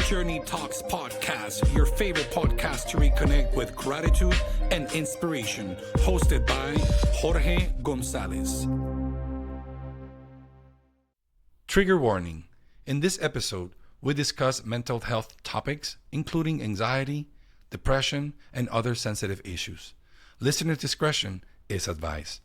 Journey Talks podcast, your favorite podcast to reconnect with gratitude and inspiration, hosted by Jorge Gonzalez. Trigger warning. In this episode, we discuss mental health topics, including anxiety, depression, and other sensitive issues. Listener discretion is advised.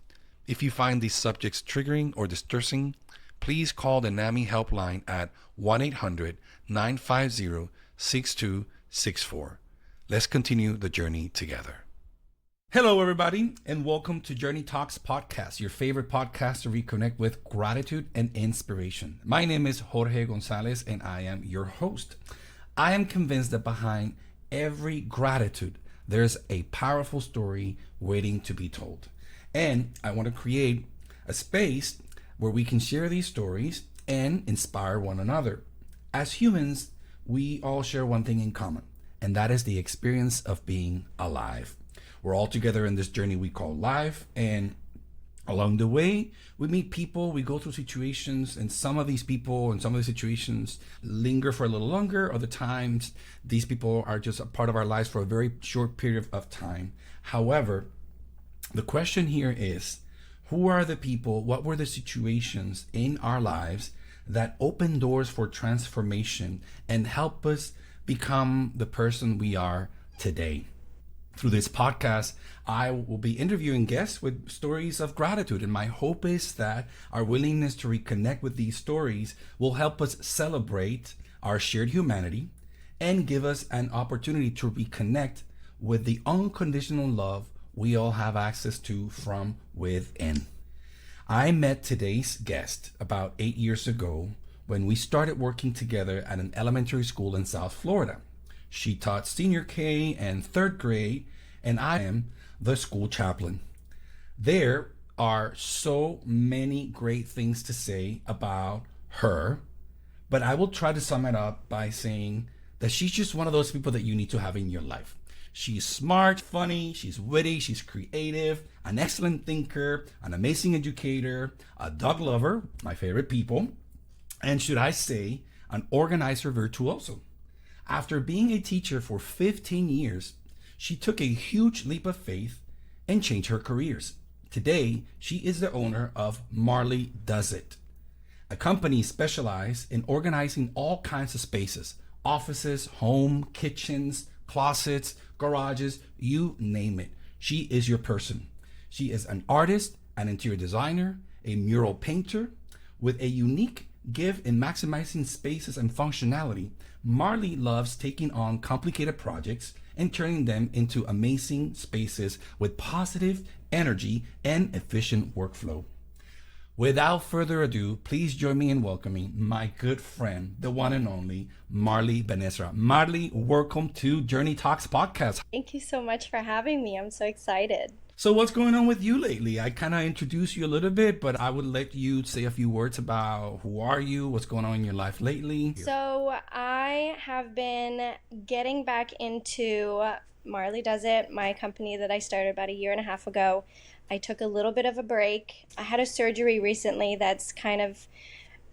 If you find these subjects triggering or distressing, please call the NAMI helpline at 1-800-950-6264. Let's continue the journey together. Hello, everybody, and welcome to Journey Talks podcast, your favorite podcast to reconnect with gratitude and inspiration. My name is Jorge Gonzalez, and I am your host. I am convinced that behind every gratitude, there's a powerful story waiting to be told. And I want to create a space where we can share these stories and inspire one another. As humans, we all share one thing in common, and that is the experience of being alive. We're all together in this journey we call life, and along the way, we meet people, we go through situations, and some of these people and some of the situations linger for a little longer. Other times, these people are just a part of our lives for a very short period of time. However, the question here is, who are the people, what were the situations in our lives that open doors for transformation and help us become the person we are today? Through this podcast, I will be interviewing guests with stories of gratitude, and my hope is that our willingness to reconnect with these stories will help us celebrate our shared humanity and give us an opportunity to reconnect with the unconditional love we all have access to from within. I met today's guest about 8 years ago when we started working together at an elementary school in South Florida. She taught senior K and third grade, and I am the school chaplain. There are so many great things to say about her, but I will try to sum it up by saying that she's just one of those people that you need to have in your life. She's smart, funny, she's witty, she's creative, an excellent thinker, an amazing educator, a dog lover, my favorite people, and should I say, an organizer virtuoso. After being a teacher for 15 years, she took a huge leap of faith and changed her careers. Today, she is the owner of Marley Does It, a company specialized in organizing all kinds of spaces, offices, home, kitchens, closets, garages, you name it. She is your person. She is an artist, an interior designer, a mural painter. With a unique gift in maximizing spaces and functionality, Marley loves taking on complicated projects and turning them into amazing spaces with positive energy and efficient workflow. Without further ado, please join me in welcoming my good friend, the one and only Marley Benezra. Marley, welcome to Journey Talks podcast. Thank you so much for having me. I'm so excited. So what's going on with you lately? I kind of introduced you a little bit, but I would let you say a few words about who are you, what's going on in your life lately. So I have been getting back into Marley Does It, my company that I started about 1.5 years ago. I took a little bit of a break. I had a surgery recently that's kind of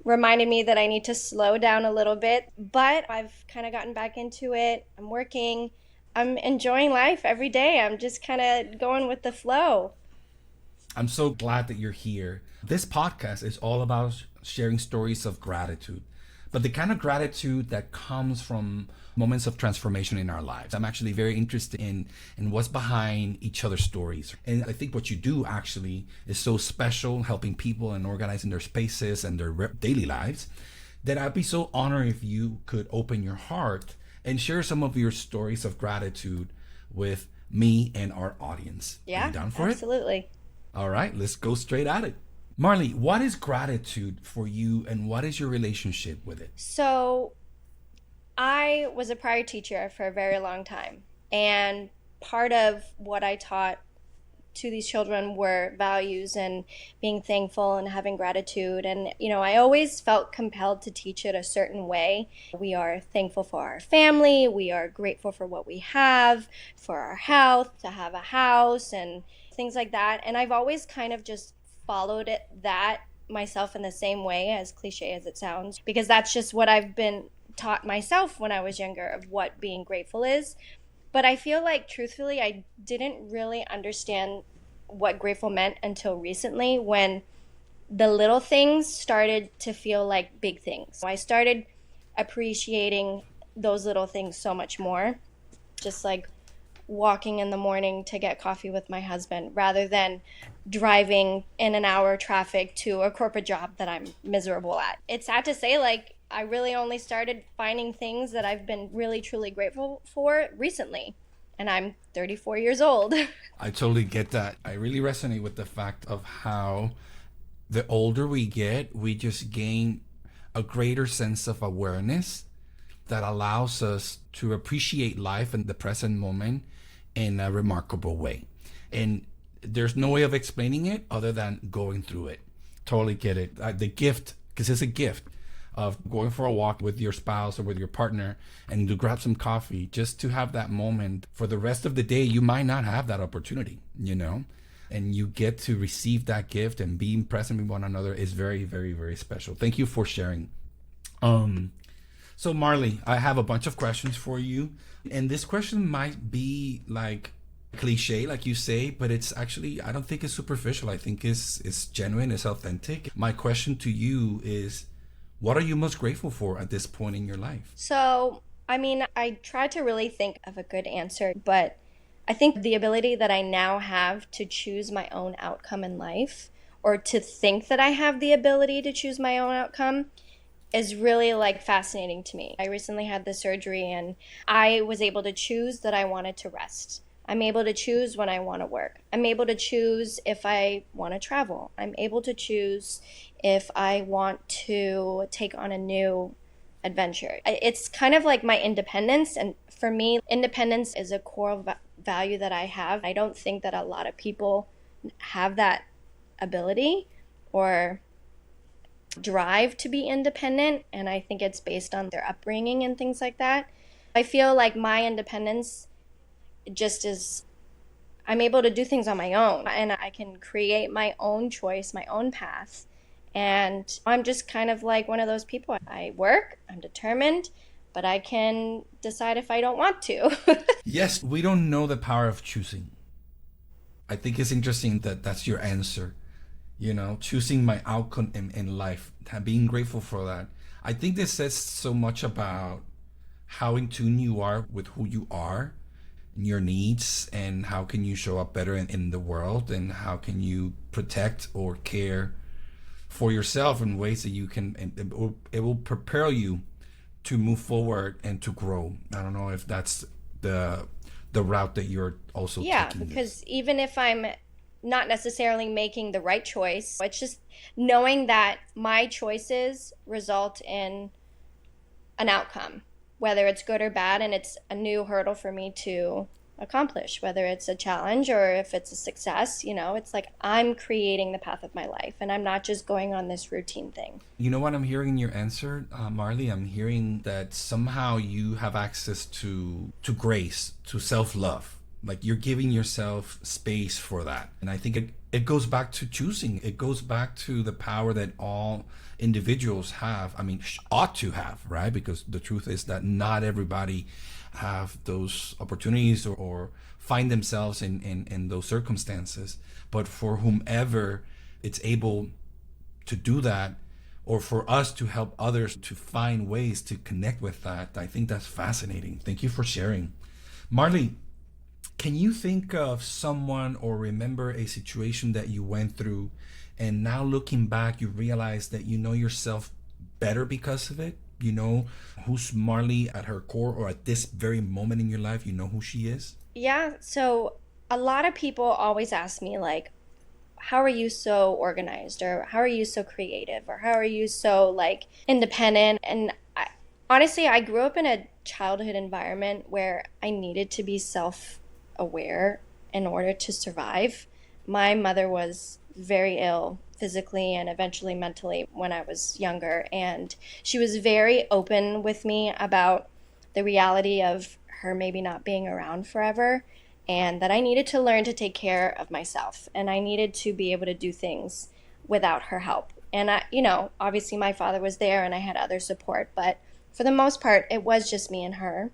reminded me that I need to slow down a little bit, but I've kind of gotten back into it. I'm working. I'm enjoying life every day. I'm just kind of going with the flow. I'm so glad that you're here. This podcast is all about sharing stories of gratitude, but the kind of gratitude that comes from moments of transformation in our lives. I'm actually very interested in what's behind each other's stories. And I think what you do actually is so special, helping people and organizing their spaces and their daily lives, that I'd be so honored if you could open your heart and share some of your stories of gratitude with me and our audience. Yeah, are you down for absolutely. it? All right, let's go straight at it. Marley, what is gratitude for you and what is your relationship with it? So I was a prior teacher for a very long time, and part of what I taught to these children were values and being thankful and having gratitude. And, I always felt compelled to teach it a certain way. We are thankful for our family. We are grateful for what we have, for our health, to have a house and things like that. And I've always kind of just followed that myself in the same way, as cliche as it sounds, because that's just what I've been taught myself when I was younger of what being grateful is. But I feel like, truthfully, I didn't really understand what grateful meant until recently when the little things started to feel like big things. So I started appreciating those little things so much more, just like walking in the morning to get coffee with my husband rather than driving in an hour traffic to a corporate job that I'm miserable at. It's sad to say, like, I really only started finding things that I've been really truly grateful for recently, and I'm 34 years old. I totally get that. I really resonate with the fact of how the older we get, we just gain a greater sense of awareness that allows us to appreciate life in the present moment in a remarkable way. And there's no way of explaining it other than going through it. Totally get it. The gift, because it's a gift of going for a walk with your spouse or with your partner and to grab some coffee, just to have that moment. For the rest of the day, you might not have that opportunity, you know? And you get to receive that gift, and being present with one another is very, very, very special. Thank you for sharing. So Marley, I have a bunch of questions for you. And this question might be like cliche, like you say, but it's actually, I don't think it's superficial. I think it's genuine, it's authentic. My question to you is, what are you most grateful for at this point in your life? So, I mean, I tried to really think of a good answer, but I think the ability that I now have to choose my own outcome in life, or to think that I have the ability to choose my own outcome, is really like fascinating to me. I recently had the surgery and I was able to choose that I wanted to rest. I'm able to choose when I want to work. I'm able to choose if I want to travel. I'm able to choose if I want to take on a new adventure. It's kind of like my independence. And for me, independence is a core value that I have. I don't think that a lot of people have that ability or drive to be independent. And I think it's based on their upbringing and things like that. I feel like my independence just is, I'm able to do things on my own and I can create my own choice, my own path. And I'm just kind of like one of those people. I work, I'm determined, but I can decide if I don't want to. Yes, we don't know the power of choosing. I think it's interesting that that's your answer. You know, choosing my outcome in life, being grateful for that. I think this says so much about how in tune you are with who you are, your needs, and how can you show up better in the world, and how can you protect or care for yourself in ways that you can, and it will prepare you to move forward and to grow. I don't know if that's the route that you're also Yeah, taking because this. even if I'm not necessarily making the right choice, it's just knowing that my choices result in an outcome, whether it's good or bad, and it's a new hurdle for me to accomplish, whether it's a challenge or if it's a success. You know, it's like I'm creating the path of my life and I'm not just going on this routine thing. You know what I'm hearing in your answer, Marley? I'm hearing that somehow you have access to grace, to self-love. Like you're giving yourself space for that. And I think it goes back to choosing. It goes back to the power that all individuals have. I mean, ought to have, right? Because the truth is that not everybody have those opportunities or find themselves in those circumstances. But for whomever it's able to do that, or for us to help others to find ways to connect with that, I think that's fascinating. Thank you for sharing. Marley, can you think of someone or remember a situation that you went through and now looking back, you realize that you know yourself better because of it? You know who's Marley at her core, or at this very moment in your life, you know who she is? Yeah, so a lot of people always ask me, like, how are you so organized, or how are you so creative, or how are you so like independent? And honestly, I grew up in a childhood environment where I needed to be self-aware in order to survive. My mother was very ill physically and eventually mentally when I was younger, and she was very open with me about the reality of her maybe not being around forever, and that I needed to learn to take care of myself and I needed to be able to do things without her help. And obviously my father was there and I had other support, but for the most part, it was just me and her.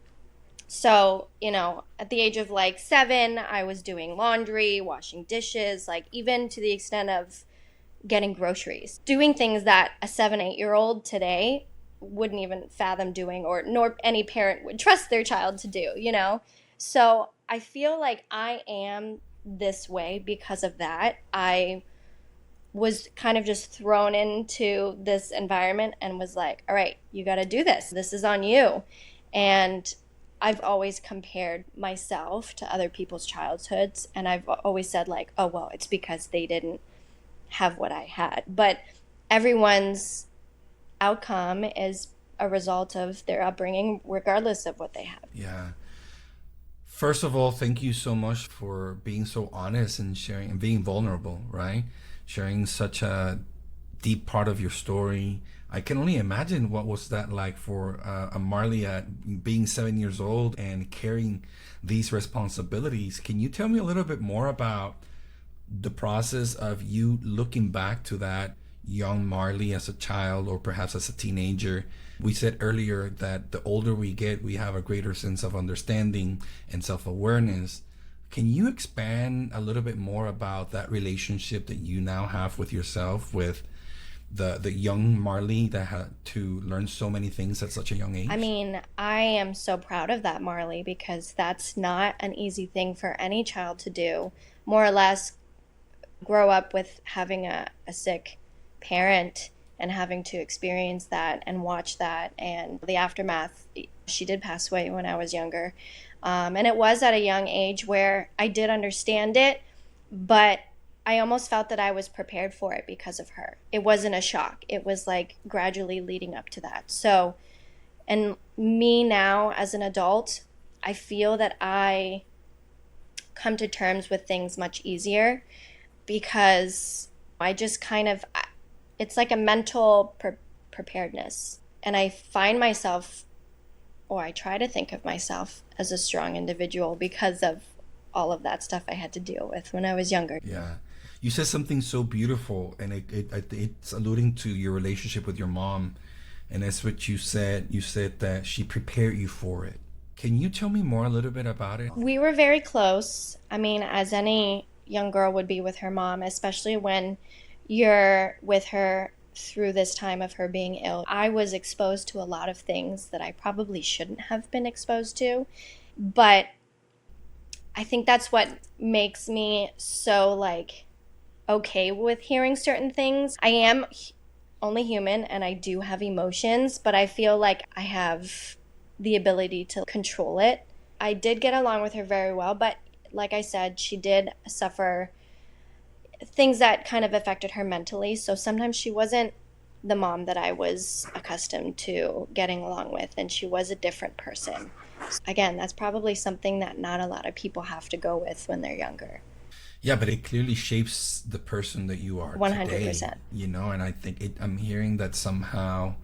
So, at the age of like 7, I was doing laundry, washing dishes, like even to the extent of getting groceries, doing things that a 7, 8-year-old today wouldn't even fathom doing, or nor any parent would trust their child to do. So I feel like I am this way because of that. I was kind of just thrown into this environment and was like, all right, you got to do this. This is on you. And I've always compared myself to other people's childhoods. And I've always said, like, oh, well, it's because they didn't have what I had. But everyone's outcome is a result of their upbringing, regardless of what they have. Yeah. First of all, thank you so much for being so honest and sharing and being vulnerable, right? Sharing such a deep part of your story. I can only imagine what was that like for a Marley at being 7 years old and carrying these responsibilities. Can you tell me a little bit more about the process of you looking back to that young Marley as a child or perhaps as a teenager? We said earlier that the older we get, we have a greater sense of understanding and self-awareness. Can you expand a little bit more about that relationship that you now have with yourself, with the young Marley that had to learn so many things at such a young age? I mean, I am so proud of that, Marley, because that's not an easy thing for any child to do. More or less, grow up with having a sick parent and having to experience that and watch that and the aftermath. She did pass away when I was younger. And it was at a young age where I did understand it, but I almost felt that I was prepared for it because of her. It wasn't a shock. It was like gradually leading up to that. So, and me now as an adult, I feel that I come to terms with things much easier because I just kind of, it's like a mental preparedness. And I find myself, or I try to think of myself as a strong individual because of all of that stuff I had to deal with when I was younger. Yeah. You said something so beautiful, and it's alluding to your relationship with your mom. And that's what you said. You said that she prepared you for it. Can you tell me more a little bit about it? We were very close. I mean, as any young girl would be with her mom, especially when you're with her through this time of her being ill. I was exposed to a lot of things that I probably shouldn't have been exposed to, but I think that's what makes me so like okay with hearing certain things. I am only human and I do have emotions, but I feel like I have the ability to control it. I did get along with her very well, but like I said, she did suffer things that kind of affected her mentally. So sometimes she wasn't the mom that I was accustomed to getting along with, and she was a different person. Again, that's probably something that not a lot of people have to go with when they're younger. Yeah, but it clearly shapes the person that you are 100%. today, and I think I'm hearing that somehow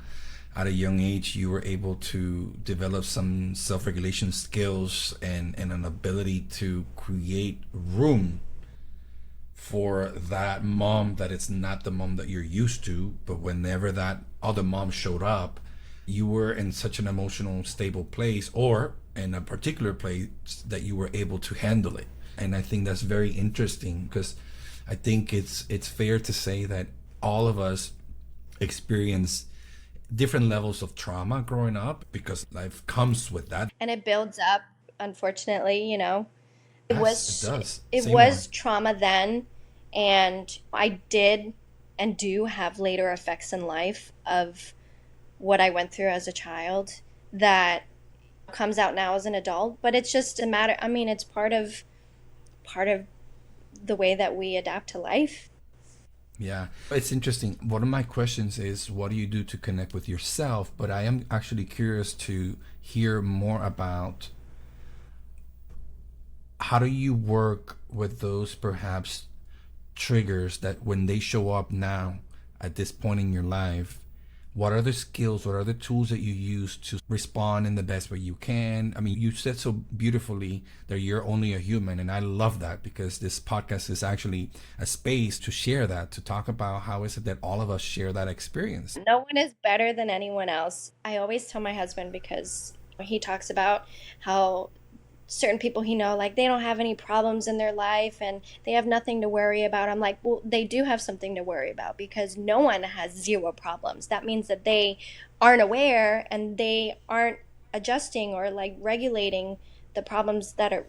at a young age you were able to develop some self-regulation skills and an ability to create room for that mom that it's not the mom that you're used to, but whenever that other mom showed up, you were in such an emotional stable place or in a particular place that you were able to handle it. And I think that's very interesting because I think it's fair to say that all of us experience different levels of trauma growing up because life comes with that. And it builds up, unfortunately. Yes, it does. It Say was more. trauma then, and I did and do have later effects in life of what I went through as a child that comes out now as an adult, but it's just a matter, I mean, it's part of the way that we adapt to life. Yeah, it's interesting. One of my questions is, what do you do to connect with yourself? But I am actually curious to hear more about how do you work with those perhaps triggers that when they show up now at this point in your life, What are the skills? What are the tools that you use to respond in the best way you can? I mean, you said so beautifully that you're only a human. And I love that, because this podcast is actually a space to share that, to talk about how is it that all of us share that experience. No one is better than anyone else. I always tell my husband, because he talks about how certain people like they don't have any problems in their life and they have nothing to worry about. I'm like, well, they do have something to worry about, because no one has zero problems. That means that they aren't aware and they aren't adjusting or like regulating the problems that are,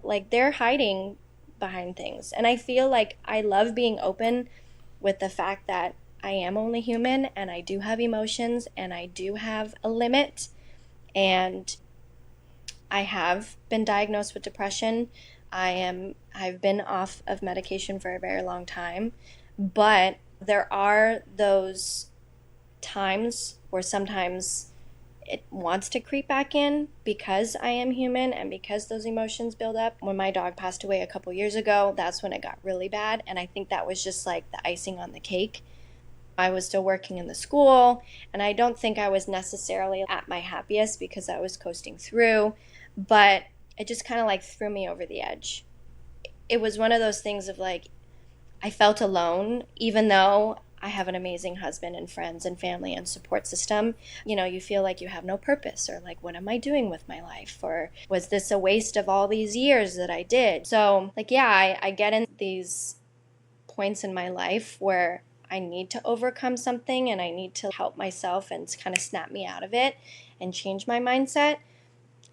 like they're hiding behind things. And I feel like I love being open with the fact that I am only human and I do have emotions and I do have a limit. And I have been diagnosed with depression. I've been off of medication for a very long time, but there are those times where sometimes it wants to creep back in, because I am human and because those emotions build up. When my dog passed away a couple years ago, that's when it got really bad, and I think that was just like the icing on the cake. I was still working in the school, and I don't think I was necessarily at my happiest because I was coasting through, but it just kind of like threw me over the edge. It was one of those things of like, I felt alone, even though I have an amazing husband and friends and family and support system. You feel like you have no purpose, or like, what am I doing with my life? Or was this a waste of all these years that I did? So like, yeah, I get in these points in my life where I need to overcome something and I need to help myself and kind of snap me out of it and change my mindset.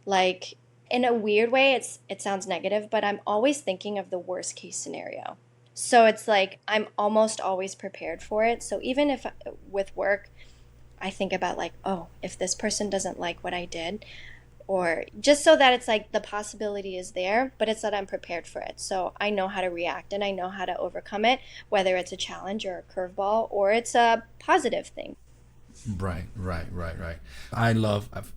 Like, in a weird way, it sounds negative, but I'm always thinking of the worst case scenario. So it's like I'm almost always prepared for it. So even if with work, I think about like, oh, if this person doesn't like what I did, or just so that it's like the possibility is there, but it's that I'm prepared for it. So I know how to react and I know how to overcome it, whether it's a challenge or a curveball or it's a positive thing. Right.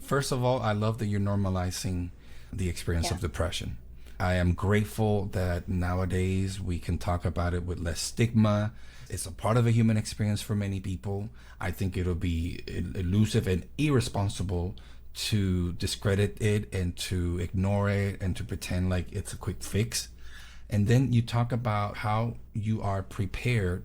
First of all, I love that you're normalizing the experience of depression. I am grateful that nowadays we can talk about it with less stigma. It's a part of a human experience for many people. I think it'll be elusive and irresponsible to discredit it and to ignore it and to pretend like it's a quick fix. And then you talk about how you are prepared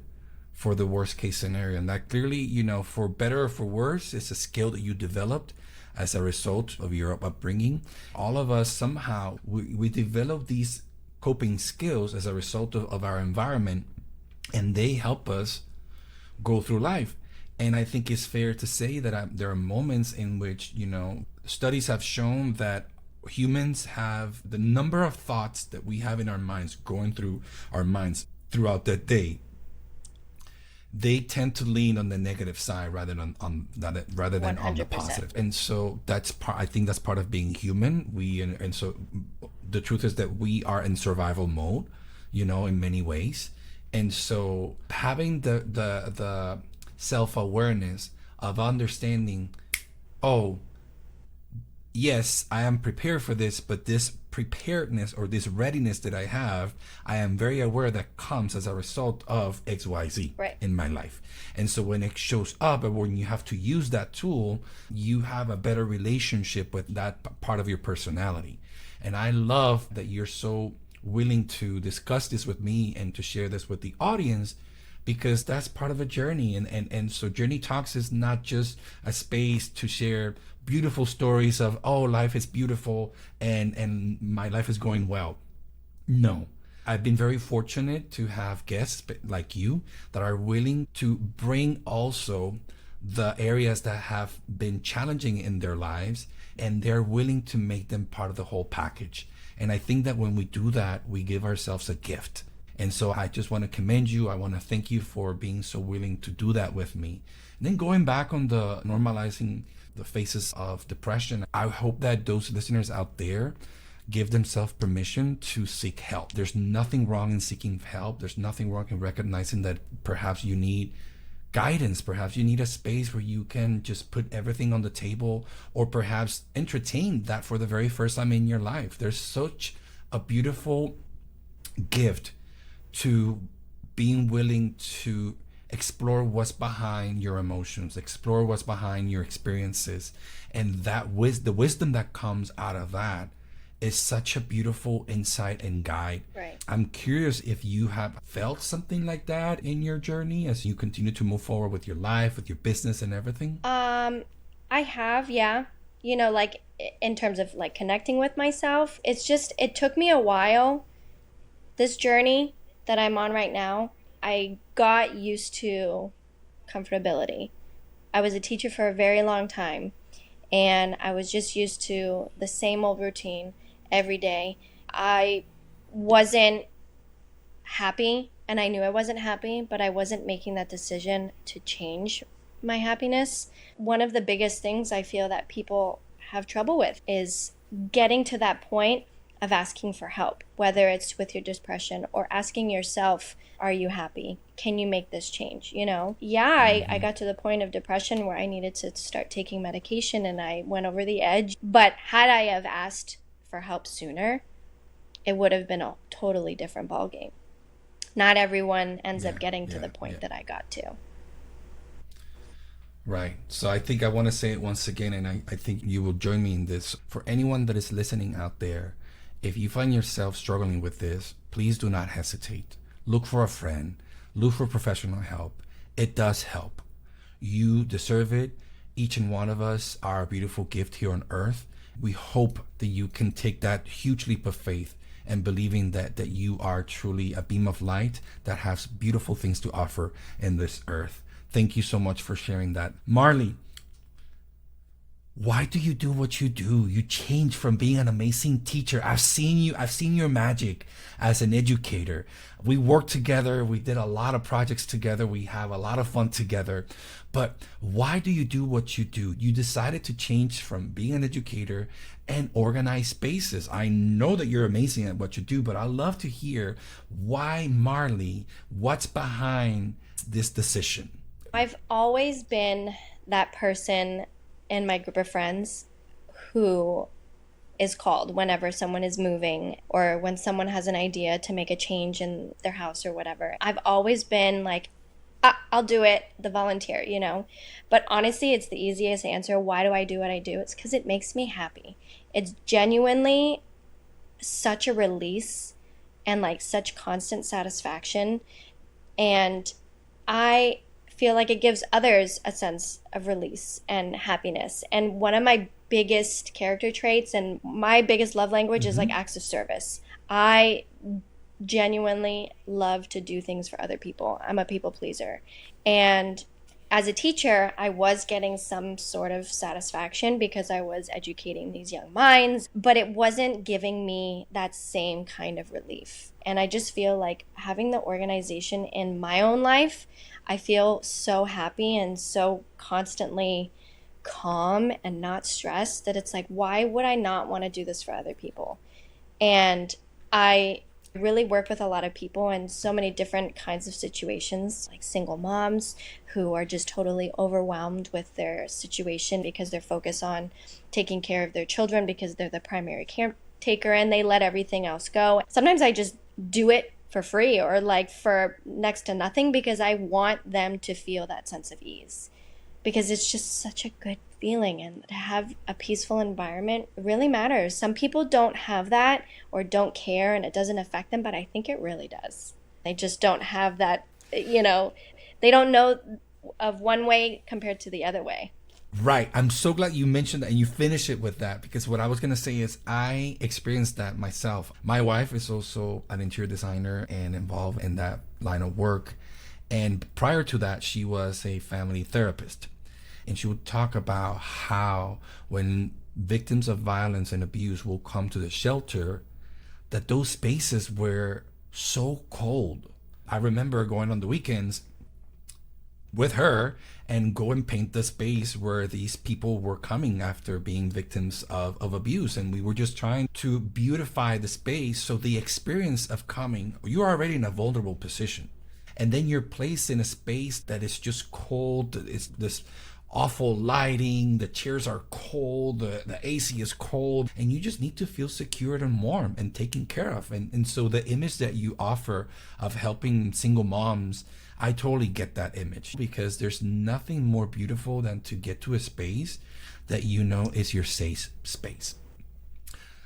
for the worst case scenario. And that clearly, for better or for worse, it's a skill that you developed as a result of your upbringing. All of us somehow, we develop these coping skills as a result of our environment, and they help us go through life. And I think it's fair to say that there are moments in which, studies have shown that humans have the number of thoughts that we have in our minds going through our minds throughout the day. They tend to lean on the negative side rather than on the positive. And so I think that's part of being human. And so the truth is that we are in survival mode, in many ways. And so having the self-awareness of understanding, oh, yes, I am prepared for this, but this preparedness or this readiness that I have, I am very aware that comes as a result of XYZ in my life. And so when it shows up, or when you have to use that tool, you have a better relationship with that part of your personality. And I love that you're so willing to discuss this with me and to share this with the audience, because that's part of a journey. And so Journey Talks is not just a space to share beautiful stories of, oh, life is beautiful and my life is going well. No, I've been very fortunate to have guests like you that are willing to bring also the areas that have been challenging in their lives, and they're willing to make them part of the whole package. And I think that when we do that, we give ourselves a gift. And so I just want to commend you. I want to thank you for being so willing to do that with me. And then going back on the normalizing the faces of depression, I hope that those listeners out there give themselves permission to seek help. There's nothing wrong in seeking help. There's nothing wrong in recognizing that perhaps you need guidance. Perhaps you need a space where you can just put everything on the table, or perhaps entertain that for the very first time in your life. There's such a beautiful gift to being willing to explore what's behind your emotions, explore what's behind your experiences, and the wisdom that comes out of that is such a beautiful insight and guide. Right. I'm curious if you have felt something like that in your journey as you continue to move forward with your life, with your business and everything. I have, yeah. Like in terms of like connecting with myself, it took me a while. This journey that I'm on right now, I got used to comfortability. I was a teacher for a very long time, and I was just used to the same old routine every day. I wasn't happy, and I knew I wasn't happy, but I wasn't making that decision to change my happiness. One of the biggest things I feel that people have trouble with is getting to that point of asking for help, whether it's with your depression or asking yourself, are you happy? Can you make this change? Yeah, I got to the point of depression where I needed to start taking medication and I went over the edge. But had I have asked for help sooner, it would have been a totally different ballgame. Not everyone ends up getting to the point that I got to. Right. So I think I want to say it once again, and I think you will join me in this. For anyone that is listening out there, if you find yourself struggling with this, please do not hesitate. Look for a friend, look for professional help. It does help. You deserve it. Each and one of us are a beautiful gift here on earth. We hope that you can take that huge leap of faith and believing that you are truly a beam of light that has beautiful things to offer in this earth. Thank you so much for sharing that. Marley, why do you do what you do? You changed from being an amazing teacher. I've seen your magic as an educator. We worked together. We did a lot of projects together. We have a lot of fun together. But why do you do what you do? You decided to change from being an educator and organize spaces. I know that you're amazing at what you do, but I'd love to hear why Marley, what's behind this decision? I've always been that person in my group of friends who is called whenever someone is moving or when someone has an idea to make a change in their house or whatever. I've always been like, I'll do it, the volunteer. But honestly, it's the easiest answer. Why do I do what I do? It's because it makes me happy. It's genuinely such a release and like such constant satisfaction. And I feel like it gives others a sense of release and happiness. And one of my biggest character traits and my biggest love language is like acts of service. I genuinely love to do things for other people. I'm a people pleaser. And as a teacher, I was getting some sort of satisfaction because I was educating these young minds, but it wasn't giving me that same kind of relief. And I just feel like having the organization in my own life, I feel so happy and so constantly calm and not stressed that it's like, why would I not want to do this for other people? And I really work with a lot of people in so many different kinds of situations, like single moms who are just totally overwhelmed with their situation because they're focused on taking care of their children because they're the primary caretaker and they let everything else go. Sometimes I just do it for free or like for next to nothing because I want them to feel that sense of ease, because it's just such a good feeling, and to have a peaceful environment really matters. Some people don't have that or don't care and it doesn't affect them, but I think it really does. They just don't have that, they don't know of one way compared to the other way. Right. I'm so glad you mentioned that and you finish it with that, because what I was going to say is I experienced that myself. My wife is also an interior designer and involved in that line of work. And prior to that, she was a family therapist. And she would talk about how when victims of violence and abuse will come to the shelter, that those spaces were so cold. I remember going on the weekends with her and go and paint the space where these people were coming after being victims of abuse. And we were just trying to beautify the space. So the experience of coming, you're already in a vulnerable position. And then you're placed in a space that is just cold. It's this awful lighting, the chairs are cold, the AC is cold, and you just need to feel secured and warm and taken care of. And so the image that you offer of helping single moms, I totally get that image, because there's nothing more beautiful than to get to a space that you know is your safe space.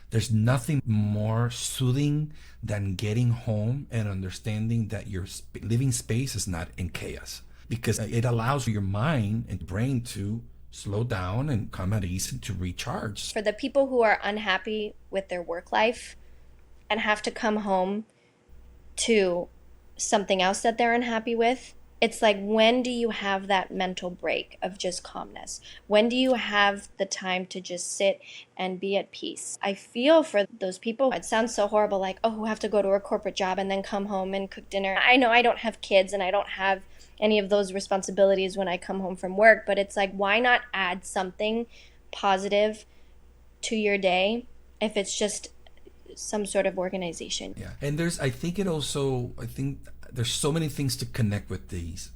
There's nothing more soothing than getting home and understanding that your living space is not in chaos, because it allows your mind and brain to slow down and come at ease and to recharge. For the people who are unhappy with their work life and have to come home to something else that they're unhappy with, it's like, when do you have that mental break of just calmness? When do you have the time to just sit and be at peace? I feel for those people. It sounds so horrible, like, oh, who have to go to a corporate job and then come home and cook dinner. I know I don't have kids and I don't have any of those responsibilities when I come home from work, but it's like, why not add something positive to your day if it's just some sort of organization? Yeah, and I think there's so many things to connect with these.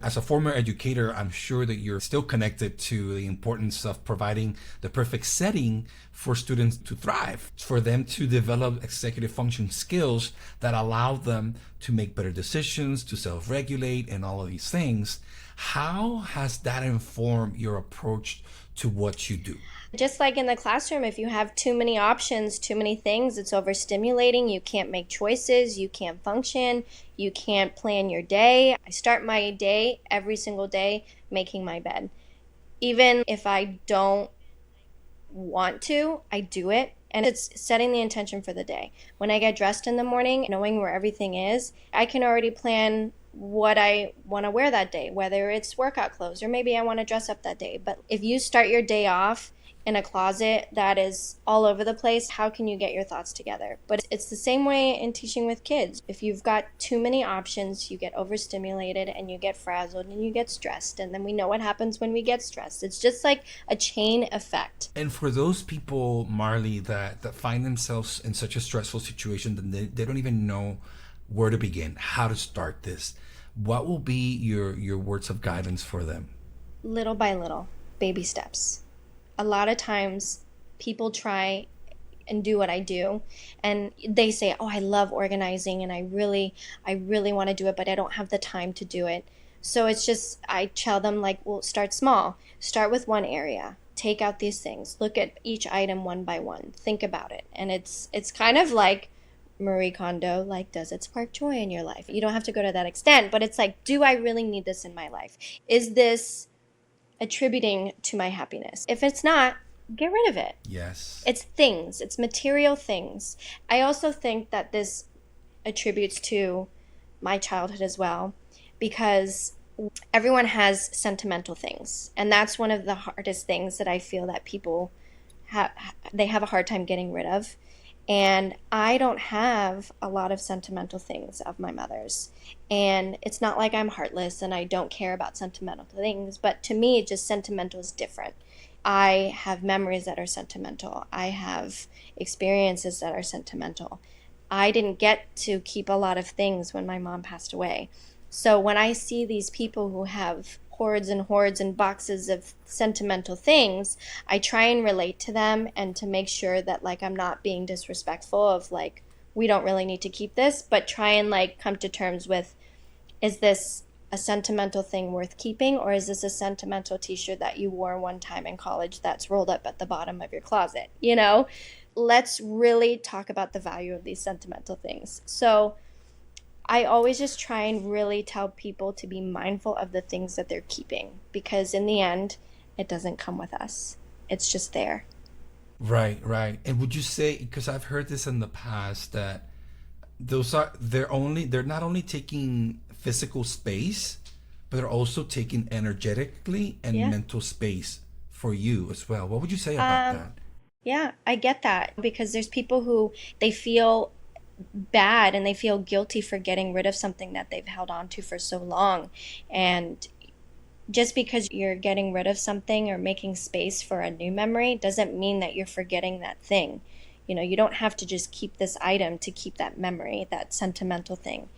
As a former educator, I'm sure that you're still connected to the importance of providing the perfect setting for students to thrive, for them to develop executive function skills that allow them to make better decisions, to self-regulate, and all of these things. How has that informed your approach to what you do? Just like in the classroom, if you have too many options, too many things, it's overstimulating. You can't make choices, you can't function, you can't plan your day. I start my day every single day making my bed. Even if I don't want to, I do it. And it's setting the intention for the day. When I get dressed in the morning, knowing where everything is, I can already plan what I want to wear that day, whether it's workout clothes or maybe I want to dress up that day. But if you start your day off in a closet that is all over the place, how can you get your thoughts together? But it's the same way in teaching with kids. If you've got too many options, you get overstimulated and you get frazzled and you get stressed. And then we know what happens when we get stressed. It's just like a chain effect. And for those people, Marley, that find themselves in such a stressful situation that they don't even know where to begin, how to start this, what will be your words of guidance for them? Little by little, baby steps. A lot of times people try and do what I do and they say, oh, I love organizing and I really want to do it, but I don't have the time to do it. So it's just, I tell them, like, well, start small. Start with one area. Take out these things. Look at each item one by one. Think about it. And it's kind of like Marie Kondo, like, does it spark joy in your life? You don't have to go to that extent, but it's like, do I really need this in my life? Is this attributing to my happiness? If it's not, get rid of it. Yes. It's things, it's material things. I also think that this attributes to my childhood as well, because everyone has sentimental things. And that's one of the hardest things that I feel that people they have a hard time getting rid of. And I don't have a lot of sentimental things of my mother's. And it's not like I'm heartless and I don't care about sentimental things, but to me, just sentimental is different. I have memories that are sentimental. I have experiences that are sentimental. I didn't get to keep a lot of things when my mom passed away. So when I see these people who have hordes and boxes of sentimental things, I try and relate to them and to make sure that, like, I'm not being disrespectful of, like, we don't really need to keep this, but try and, like, come to terms with, is this a sentimental thing worth keeping, or is this a sentimental t-shirt that you wore one time in college that's rolled up at the bottom of your closet? You know, let's really talk about the value of these sentimental things. So I always just try and really tell people to be mindful of the things that they're keeping, because in the end, it doesn't come with us. It's just there. Right, right. And would you say, because I've heard this in the past, that they're not only taking physical space, but they're also taking energetically and mental space for you as well. What would you say about that? Yeah, I get that, because there's people who they feel bad and they feel guilty for getting rid of something that they've held on to for so long. And just because you're getting rid of something or making space for a new memory doesn't mean that you're forgetting that thing. You know, you don't have to just keep this item to keep that memory, that sentimental thing.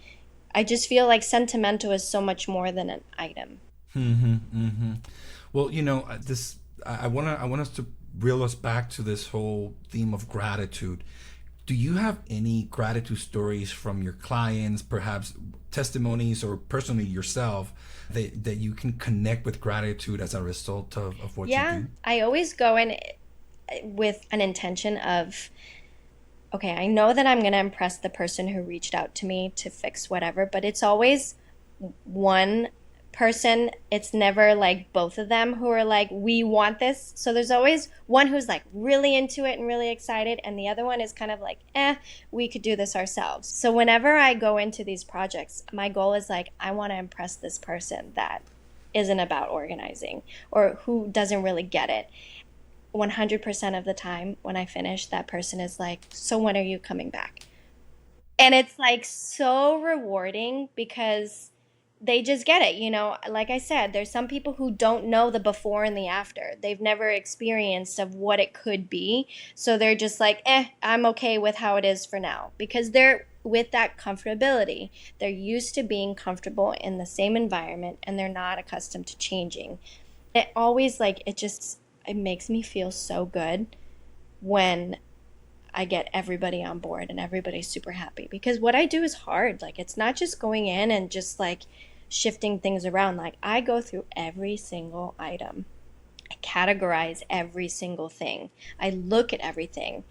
I just feel like sentimental is so much more than an item. Mm-hmm, mm-hmm. Well, this I want us to reel us back to this whole theme of gratitude. Do you have any gratitude stories from your clients, perhaps testimonies or personally yourself, that you can connect with gratitude as a result of what you Yeah, do? I always go in with an intention of, okay, I know that I'm going to impress the person who reached out to me to fix whatever, but it's always one person. It's never like both of them who are like, we want this. So there's always one who's like really into it and really excited, and the other one is kind of like, we could do this ourselves. So whenever I go into these projects, my goal is like, I want to impress this person that isn't about organizing or who doesn't really get it. 100% of the time when I finish, that person is like, so when are you coming back? And it's like so rewarding because they just get it. Like I said, there's some people who don't know the before and the after. They've never experienced of what it could be. So they're just like, I'm okay with how it is for now because they're with that comfortability. They're used to being comfortable in the same environment and they're not accustomed to changing. It always like it makes me feel so good when I get everybody on board and everybody's super happy because what I do is hard. Like it's not just going in and just like shifting things around. Like I go through every single item. I categorize every single thing. I look at everything.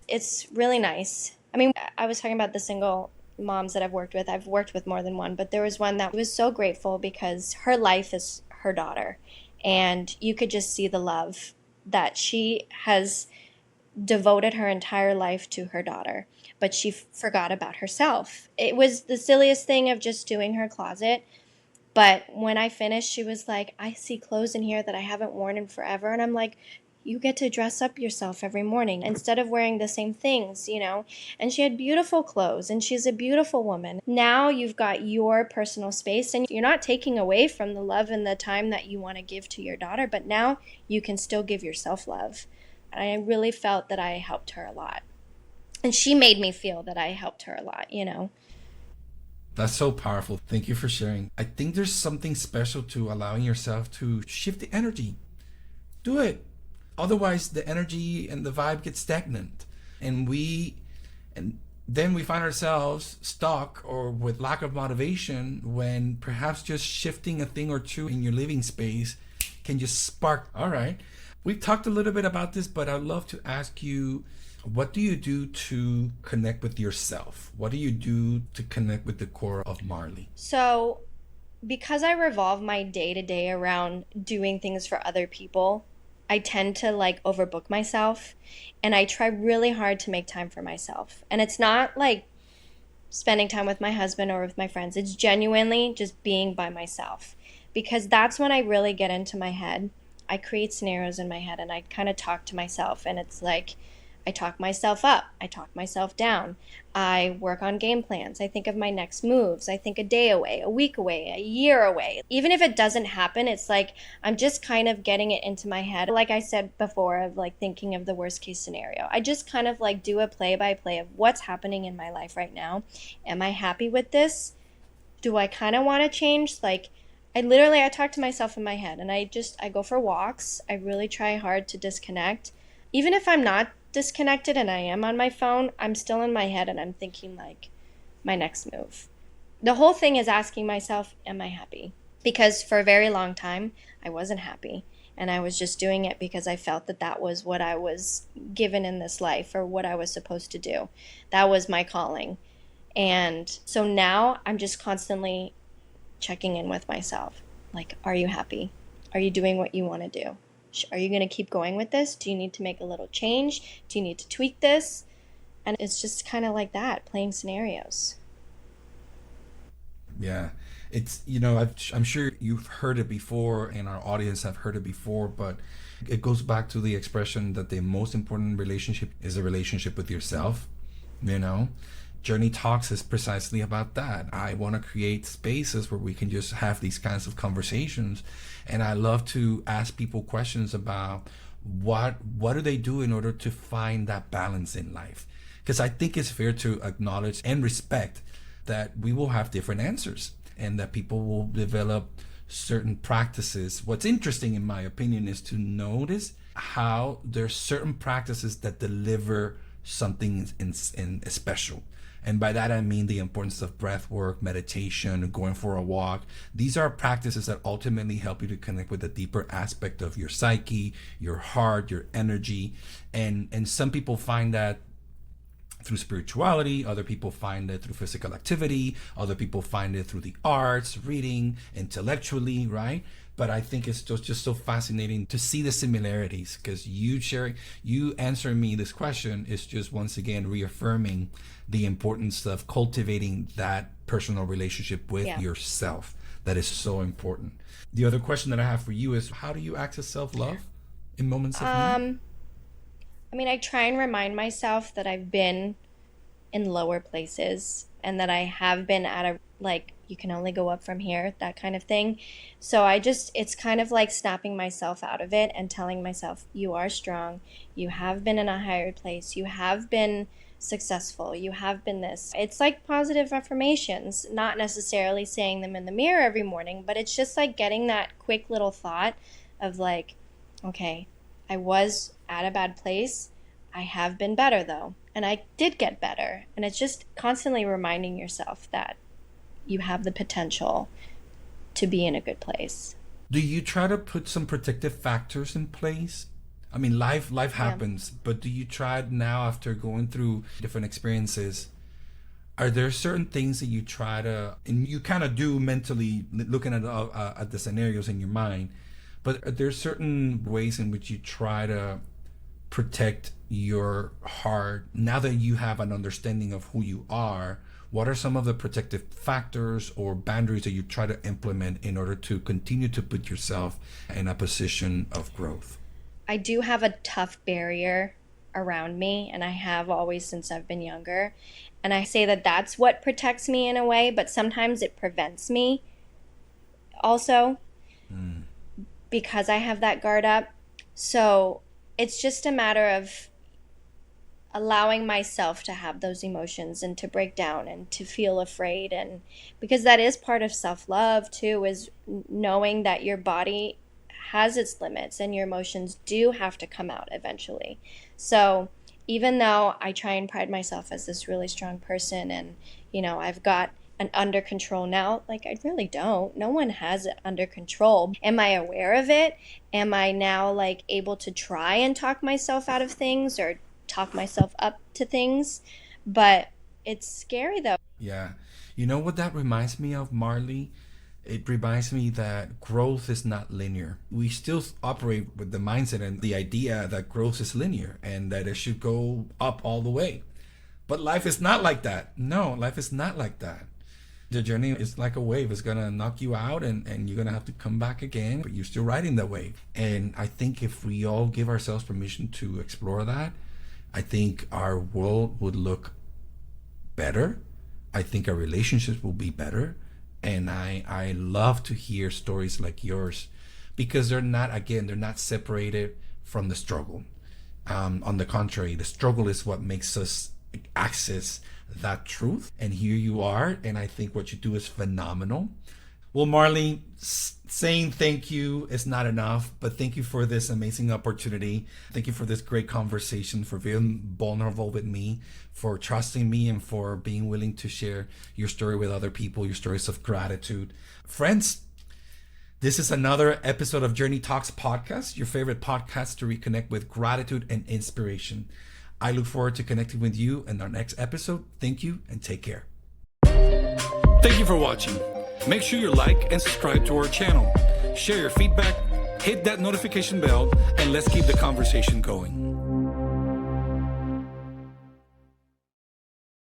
It's really nice. I mean, I was talking about the single moms that I've worked with. I've worked with more than one, but there was one that was so grateful because her life is her daughter. And you could just see the love that she has devoted her entire life to her daughter, but she forgot about herself. It was the silliest thing of just doing her closet. But when I finished, she was like, I see clothes in here that I haven't worn in forever. And I'm like, you get to dress up yourself every morning instead of wearing the same things. And she had beautiful clothes and she's a beautiful woman. Now you've got your personal space and you're not taking away from the love and the time that you want to give to your daughter, but now you can still give yourself love. And I really felt that I helped her a lot. And she made me feel that I helped her a lot. That's so powerful. Thank you for sharing. I think there's something special to allowing yourself to shift the energy. Do it. Otherwise, the energy and the vibe gets stagnant, and then we find ourselves stuck or with lack of motivation when perhaps just shifting a thing or two in your living space can just spark. All right. We've talked a little bit about this, but I'd love to ask you, what do you do to connect with yourself? What do you do to connect with the core of Marley? So, because I revolve my day to day around doing things for other people, I tend to like overbook myself and I try really hard to make time for myself. And it's not like spending time with my husband or with my friends, it's genuinely just being by myself because that's when I really get into my head. I create scenarios in my head and I kind of talk to myself, and it's like I talk myself up, I talk myself down. I work on game plans. I think of my next moves. I think a day away, a week away, a year away. Even if it doesn't happen, it's like I'm just kind of getting it into my head. Like I said before, of like thinking of the worst case scenario. I just kind of like do a play by play of what's happening in my life right now. Am I happy with this? Do I kind of want to change? Like, I talk to myself in my head and I go for walks. I really try hard to disconnect. Even if I'm not disconnected and I am on my phone, I'm still in my head and I'm thinking like my next move. The whole thing is asking myself, am I happy? Because for a very long time, I wasn't happy. And I was just doing it because I felt that that was what I was given in this life or what I was supposed to do. That was my calling. And so now I'm just constantly checking in with myself. Like, are you happy? Are you doing what you want to do? Are you going to keep going with this? Do you need to make a little change? Do you need to tweak this? And it's just kind of like that, playing scenarios. Yeah, it's I'm sure you've heard it before, and our audience have heard it before, but it goes back to the expression that the most important relationship is a relationship with yourself. You know, Journey Talks is precisely about that. I want to create spaces where we can just have these kinds of conversations, and I love to ask people questions about what do they do in order to find that balance in life, because I think it's fair to acknowledge and respect that we will have different answers and that people will develop certain practices. What's interesting, in my opinion, is to notice how there's certain practices that deliver something in special. And by that I mean the importance of breath work, meditation, going for a walk. These are practices that ultimately help you to connect with a deeper aspect of your psyche, your heart, your energy. And some people find that through spirituality, other people find it through physical activity, other people find it through the arts, reading, intellectually, right? But I think it's just so fascinating to see the similarities, because you answering me this question is just once again reaffirming the importance of cultivating that personal relationship with yourself. That is so important. The other question that I have for you is, how do you access self-love in moments of need? I mean, I try and remind myself that I've been in lower places and that I have been at a, like, you can only go up from here, that kind of thing. So it's kind of like snapping myself out of it and telling myself, you are strong. You have been in a higher place. You have been successful. You have been this. It's like positive affirmations, not necessarily saying them in the mirror every morning, but it's just like getting that quick little thought of like, okay, I was at a bad place. I have been better though. And I did get better. And it's just constantly reminding yourself that you have the potential to be in a good place. Do you try to put some protective factors in place? I mean, life happens, but do you try now, after going through different experiences, are there certain things that you try to, and you kind of do mentally, looking at the scenarios in your mind, but are there certain ways in which you try to protect your heart now that you have an understanding of who you are? What are some of the protective factors or boundaries that you try to implement in order to continue to put yourself in a position of growth? I do have a tough barrier around me, and I have always since I've been younger. And I say that that's what protects me in a way, but sometimes it prevents me also. Because I have that guard up. So it's just a matter of allowing myself to have those emotions and to break down and to feel afraid. And because that is part of self-love too, is knowing that your body has its limits and your emotions do have to come out eventually. So even though I try and pride myself as this really strong person and, you know, I've got an under control now, like I really don't. No one has it under control. Am I aware of it? Am I now like able to try and talk myself out of things or talk myself up to things? But it's scary though. Yeah. You know what that reminds me of, Marley? It reminds me that growth is not linear. We still operate with the mindset and the idea that growth is linear and that it should go up all the way. But life is not like that. No, life is not like that. The journey is like a wave. It's going to knock you out and you're going to have to come back again, but you're still riding that wave. And I think if we all give ourselves permission to explore that, I think our world would look better. I think our relationships will be better. And I love to hear stories like yours, because they're not separated from the struggle. On the contrary, the struggle is what makes us access that truth. And here you are, and I think what you do is phenomenal. Well, Marley, saying thank you is not enough, but thank you for this amazing opportunity. Thank you for this great conversation, for being vulnerable with me, for trusting me, and for being willing to share your story with other people, your stories of gratitude. Friends, this is another episode of Journey Talks Podcast, your favorite podcast to reconnect with gratitude and inspiration. I look forward to connecting with you in our next episode. Thank you and take care. Thank you for watching. Make sure you like and subscribe to our channel. Share your feedback, hit that notification bell, and let's keep the conversation going.